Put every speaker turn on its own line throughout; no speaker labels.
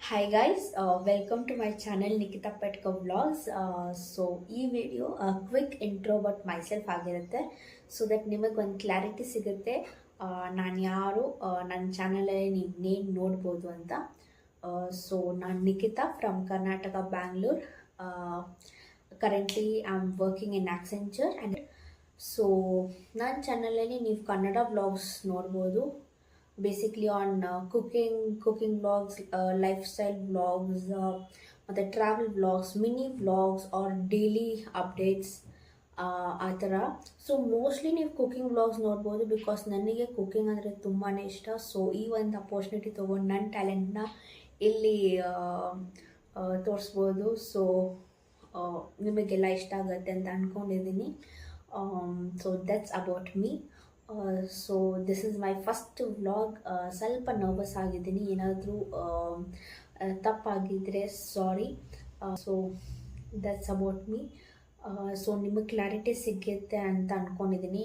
Hi guys, welcome to my channel Nikita Petka Vlogs. So ಈ video quick intro but myself ಆಗಿರುತ್ತೆ so that ನಿಮಗೆ ಒಂದು clarity ಸಿಗುತ್ತೆ ನಾನು ಯಾರು ನನ್ನ ಚಾನಲಲ್ಲಿ ನೀವೇನು ನೋಡ್ಬೋದು ಅಂತ. ಸೊ ನಾನು Nikhita from Karnataka Bangalore. Currently I am working in Accenture and so ನನ್ನ ಚಾನಲಲ್ಲಿ ನೀವು ಕನ್ನಡ ವ್ಲಾಗ್ಸ್ ನೋಡ್ಬೋದು. Basically on cooking vlogs, lifestyle vlogs, ಮತ್ತು travel vlogs, mini vlogs or daily updates ಆ ಥರ. ಸೊ ಮೋಸ್ಟ್ಲಿ ನೀವು ಕುಕಿಂಗ್ ವ್ಲಾಗ್ಸ್ ನೋಡ್ಬೋದು ಬಿಕಾಸ್ ನನಗೆ ಕುಕಿಂಗ್ ಅಂದರೆ ತುಂಬಾ ಇಷ್ಟ. ಸೊ ಈ ಒಂದು ಅಪರ್ಚುನಿಟಿ ತೊಗೊಂಡು ನನ್ನ ಟ್ಯಾಲೆಂಟ್ನ ಇಲ್ಲಿ ತೋರಿಸ್ಬೋದು. ಸೊ ನಿಮಗೆಲ್ಲ ಇಷ್ಟ ಆಗುತ್ತೆ ಅಂತ ಅಂದ್ಕೊಂಡಿದ್ದೀನಿ. So that's about me. So this is my first vlog. ಸ್ವಲ್ಪ ನರ್ವಸ್ ಆಗಿದ್ದೀನಿ, ಏನಾದರೂ ತಪ್ಪಾಗಿದ್ದರೆ sorry. So that's about me. So ನಿಮಗೆ ಕ್ಲಾರಿಟಿ ಸಿಗುತ್ತೆ ಅಂತ ಅಂದ್ಕೊಂಡಿದ್ದೀನಿ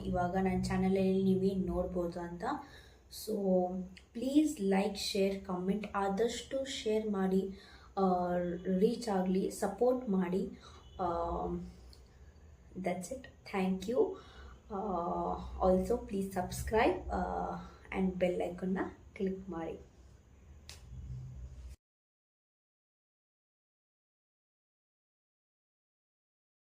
ಇವಾಗ ನನ್ನ ಚಾನಲಲ್ಲಿ ನೀವೇನು ನೋಡ್ಬೋದು ಅಂತ. So please like, share, comment ಆದಷ್ಟು ಶೇರ್ ಮಾಡಿ, ರೀಚ್ ಆಗಲಿ, ಸಪೋರ್ಟ್ ಮಾಡಿ. That's it. Thank you. Also please subscribe and bell icon na click ಮಾಡಿ.